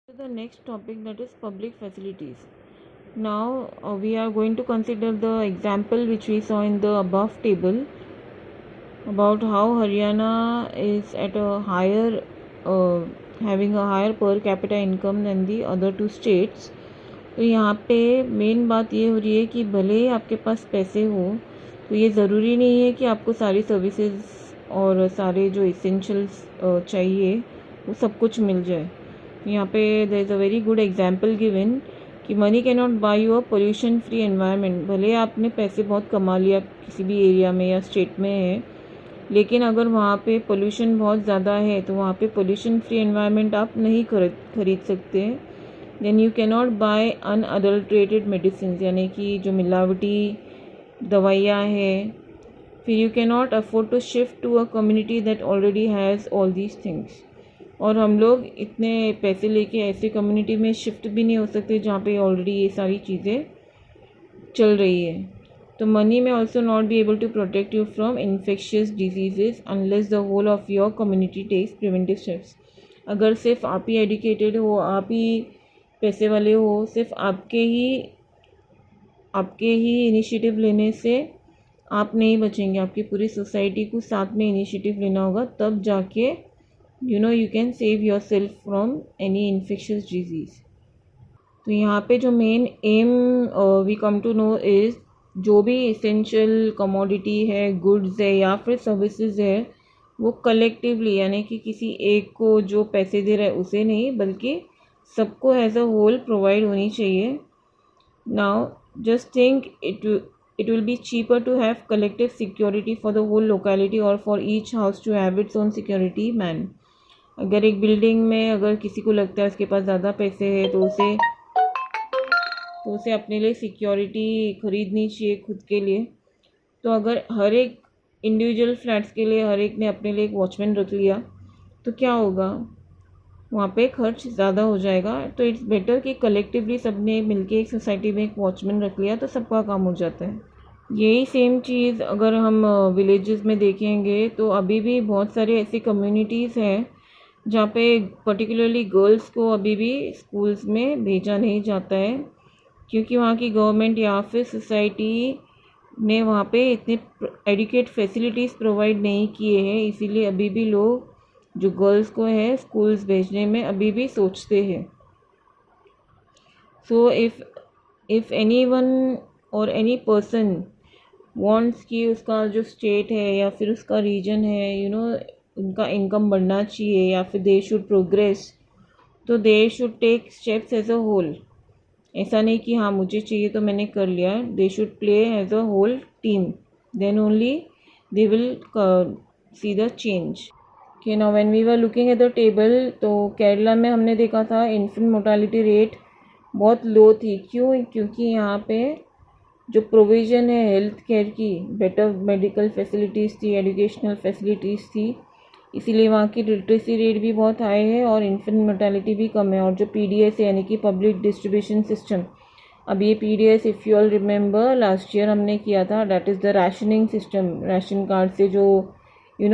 The next topic, that is public facilities. Now we are going to consider the example which we saw in the above table about how Haryana is at a higher having a higher per capita income than the other two states. तो यहाँ पे main बात ये हो रही है कि भले ही आपके पास पैसे हो तो ये ज़रूरी नहीं है कि आपको सारी सर्विसेज और सारे जो इसेंशियल्स चाहिए वो सब कुछ मिल जाए। यहाँ पे there is a very good example given कि money can not buy you a pollution free environment. भले आपने पैसे बहुत कमा लिया किसी भी एरिया में या स्टेट में है, लेकिन अगर वहाँ पे पोल्यूशन बहुत ज़्यादा है तो वहाँ पे पोल्यूशन फ्री एनवायरनमेंट आप नहीं खरीद सकते। Then you can not buy unadulterated medicine, यानी कि जो मिलावटी दवाइयाँ हैं। फिर you can not afford to shift to a community that already has all these things. और हम लोग इतने पैसे लेके ऐसे कम्युनिटी में शिफ्ट भी नहीं हो सकते जहाँ पे ऑलरेडी ये सारी चीज़ें चल रही है। तो money may also not be able to protect you from infectious diseases unless the whole of your community takes preventive steps. अगर सिर्फ आप ही एजुकेटेड हो, आप ही पैसे वाले हो, सिर्फ आपके ही इनिशिएटिव लेने से आप नहीं बचेंगे, आपकी पूरी सोसाइटी को साथ में इनिशिएटिव लेना होगा, तब जाके you can save yourself from any infectious disease. तो यहाँ पे जो main aim we come to know is जो भी इसेंशियल कमोडिटी है, गुड्स है या फिर सर्विसेज है, वो कलेक्टिवली यानी कि किसी एक को जो पैसे दे रहा है उसे नहीं, बल्कि सबको एज अ होल प्रोवाइड होनी चाहिए। Now just think it will be cheaper to have collective security for the whole locality or for each house to have its own security man. अगर एक बिल्डिंग में अगर किसी को लगता है उसके पास ज़्यादा पैसे है तो उसे अपने लिए सिक्योरिटी खरीदनी चाहिए खुद के लिए। तो अगर हर एक इंडिविजुअल फ्लैट्स के लिए हर एक ने अपने लिए एक वॉचमैन रख लिया तो क्या होगा, वहाँ पे खर्च ज़्यादा हो जाएगा। तो इट्स बेटर कि कलेक्टिवली सब ने मिलके एक सोसाइटी में एक वॉचमैन रख लिया तो सबका काम हो जाता है। यही सेम चीज़ अगर हम विलेजेस में देखेंगे तो अभी भी बहुत सारे ऐसी कम्युनिटीज़ हैं जहाँ पे पर्टिकुलरली गर्ल्स को अभी भी स्कूल्स में भेजा नहीं जाता है, क्योंकि वहाँ की गवर्नमेंट या फिर सोसाइटी ने वहाँ पे इतने एडुकेट फैसिलिटीज़ प्रोवाइड नहीं किए हैं। इसीलिए अभी भी लोग जो गर्ल्स को है स्कूल्स भेजने में अभी भी सोचते हैं। सो इफ़ एनीवन और एनी पर्सन वांट्स कि उसका जो स्टेट है या फिर उसका रीजन है उनका इनकम बढ़ना चाहिए या फिर दे शुड प्रोग्रेस, तो they should take steps as a whole. ऐसा नहीं कि हाँ मुझे चाहिए तो मैंने कर लिया, they should play as a whole team, then only they will see the change. कि now when we were looking at the table, तो केरला में हमने देखा था इन्फेंट मोर्टालिटी रेट बहुत लो थी। क्यों? क्योंकि यहाँ पे जो प्रोविज़न है हेल्थ केयर की, बेटर मेडिकल फैसिलिटीज़ थी, एजुकेशनल फैसिलिटीज़ थी, इसीलिए वहाँ की लिटरेसी रेट भी बहुत हाई है और इन्फेंट मोर्टालिटी भी कम है। और जो PDS है यानी कि पब्लिक डिस्ट्रीब्यूशन सिस्टम, अब ये PDS if you all remember last year हमने किया था, that is the rationing system. Ration card से जो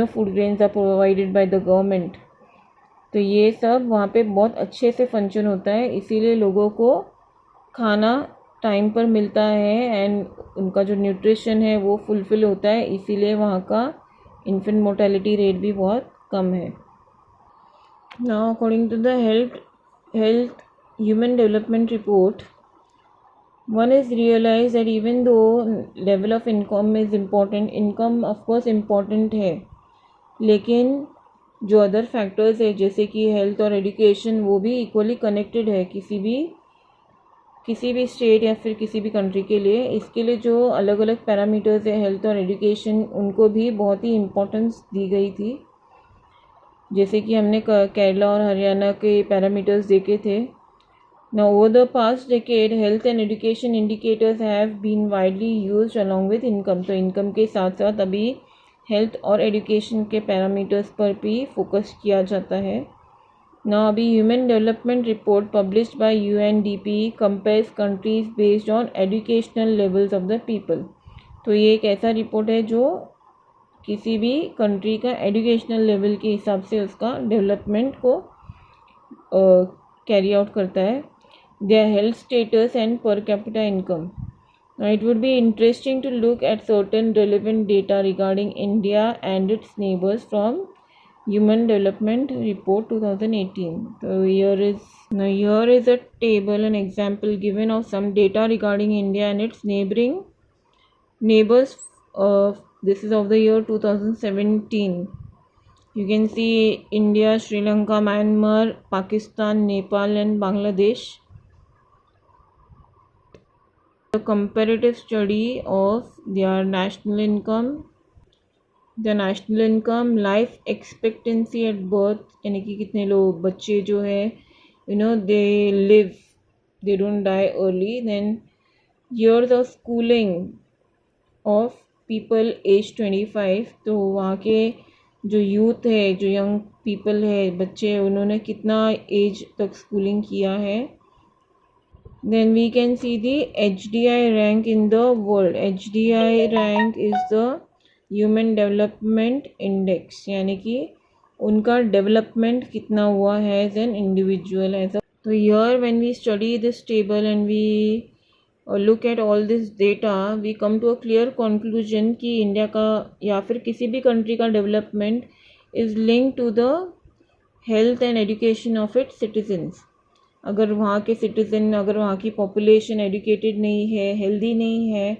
food grains are provided by the government, तो ये सब वहाँ पे बहुत अच्छे से फंक्शन होता है, इसीलिए लोगों को खाना टाइम पर मिलता है एंड उनका जो न्यूट्रिशन है वो फुलफ़िल होता है, इसीलिए वहाँ का इन्फेंट मोर्टालिटी रेट भी बहुत कम है। Now according to the health human development report, one is realized that even though level of income is important, income of course important है, लेकिन जो अदर फैक्टर्स है जैसे कि हेल्थ और एजुकेशन वो भी इक्वली कनेक्टेड है किसी भी स्टेट या फिर किसी भी कंट्री के लिए। इसके लिए जो अलग अलग पैरामीटर्स है हेल्थ और एजुकेशन, उनको भी बहुत ही इम्पोर्टेंस दी गई थी। जैसे कि हमने केरला और हरियाणा के पैरामीटर्स देखे थे। Now over the past decade, health and education indicators have been widely used along with income. तो इनकम के साथ साथ अभी हेल्थ और एजुकेशन के पैरामीटर्स पर भी फोकस किया जाता है। Now अभी human development report published by UNDP compares countries based on educational levels of the people. तो ये एक ऐसा रिपोर्ट है जो किसी भी कंट्री का एजुकेशनल लेवल के हिसाब से उसका डेवलपमेंट को कैरी आउट करता है, their health status and per capita income. Now, it would be interesting to look at certain relevant data regarding India and its neighbors from Human Development Report 2018. So here is a table, an example given of some data regarding India and its neighbors. This is of the year 2017. You can see India, Sri Lanka, Myanmar, Pakistan, Nepal and Bangladesh. A comparative study of their national income, life expectancy at birth, यानी कि कितने लोग बच्चे जो है they live, they don't die early. Then years of schooling of people age 25, तो वहाँ के जो यूथ है, जो यंग पीपल है, बच्चे, उन्होंने कितना एज तक स्कूलिंग किया है. Then we can see the HDI rank in the world. HDI rank is the Human Development Index, यानी कि उनका डेवलपमेंट कितना हुआ है एज एन इंडिविजुअल. तो here when we study this table and we look at all this data, we come to a clear conclusion कि India का या फिर किसी भी कंट्री का development is linked to the health and education of its citizens. अगर वहाँ के सिटीज़न, अगर वहाँ की पॉपुलेशन एजुकेटेड नहीं है, हेल्दी नहीं है,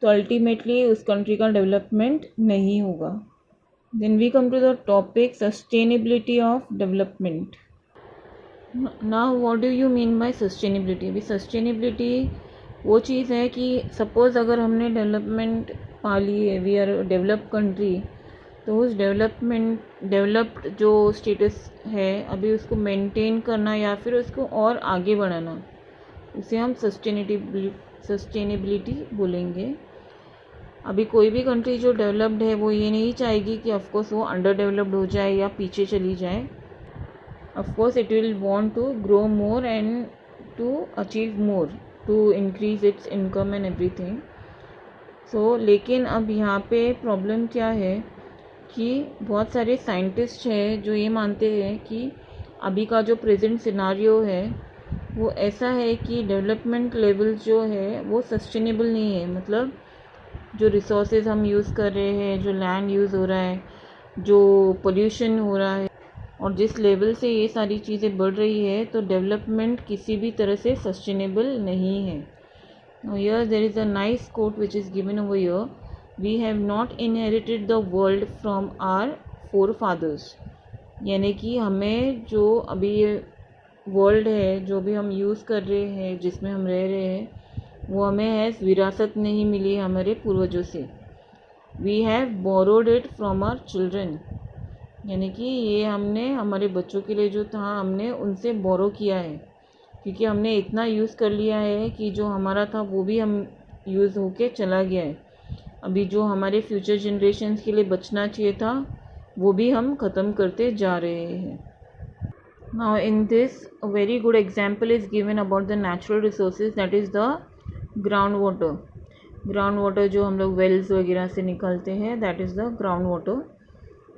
तो अल्टीमेटली उस कंट्री का डेवलपमेंट नहीं होगा. Then we come to the topic sustainability of development. Now what do you mean by sustainability? अभी सस्टेनेबिलिटी वो चीज़ है कि सपोज़ अगर हमने डेवलपमेंट पा ली है, वी आर डेवलप्ड कंट्री, तो उस डेवलप्ड जो स्टेटस है अभी उसको मेंटेन करना या फिर उसको और आगे बढ़ाना, उसे हम सस्टेनेबिलिटी बोलेंगे. अभी कोई भी कंट्री जो डेवलप्ड है वो ये नहीं चाहेगी कि ऑफकोर्स वो अंडर डेवलप्ड हो जाए या पीछे चली जाए. Of course it will want to grow more and to achieve more, to increase its income and everything. So लेकिन अब यहाँ पे प्रॉब्लम क्या है कि बहुत सारे साइंटिस्ट हैं जो ये मानते हैं कि अभी का जो प्रेजेंट सिनारियो है वो ऐसा है कि डेवलपमेंट लेवल जो है वो सस्टेनेबल नहीं है. मतलब जो रिसोर्सेज हम यूज़ कर रहे हैं, जो लैंड यूज़ हो रहा है, जो पोल्यूशन हो रहा है, और जिस लेवल से ये सारी चीज़ें बढ़ रही है, तो डेवलपमेंट किसी भी तरह से सस्टेनेबल नहीं है. Here there is a nice quote which is given over here. We have not inherited the world from our forefathers. यानी कि हमें जो अभी ये वर्ल्ड है, जो भी हम यूज़ कर रहे हैं, जिसमें हम रह रहे हैं, वो हमें एज विरासत नहीं मिली हमारे पूर्वजों से. We have borrowed it from our children. यानी कि ये हमने हमारे बच्चों के लिए जो था हमने उनसे बोरो किया है, क्योंकि हमने इतना यूज़ कर लिया है कि जो हमारा था वो भी हम यूज़ होके चला गया है. अभी जो हमारे फ्यूचर जनरेशन्स के लिए बचना चाहिए था वो भी हम ख़त्म करते जा रहे हैं. Now in this a very good example is given about the natural resources, that is the ground water. Ground water जो हम लोग वेल्स वगैरह से निकालते हैं, that is the ground water.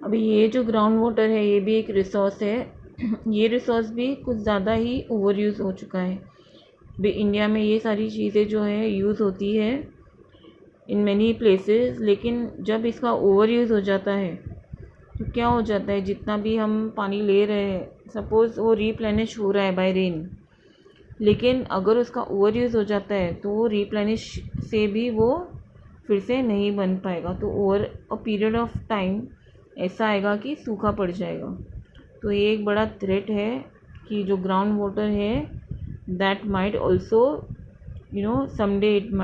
अभी ये जो ग्राउंड वाटर है ये भी एक रिसोर्स है. ये रिसोर्स भी कुछ ज़्यादा ही ओवर यूज़ हो चुका है. अभी इंडिया में ये सारी चीज़ें जो है यूज़ होती है इन मैनी प्लेसेस, लेकिन जब इसका ओवर यूज़ हो जाता है तो क्या हो जाता है, जितना भी हम पानी ले रहे हैं, सपोज़ वो रीप्लेनिश हो रहा है बाय रेन, लेकिन अगर उसका ओवर यूज़ हो जाता है तो वो रीप्लेनिश से भी वो फिर से नहीं बन पाएगा. तो over a period of time ऐसा आएगा कि सूखा पड़ जाएगा. तो ये एक बड़ा थ्रेट है कि जो ग्राउंड वाटर है that might also someday it might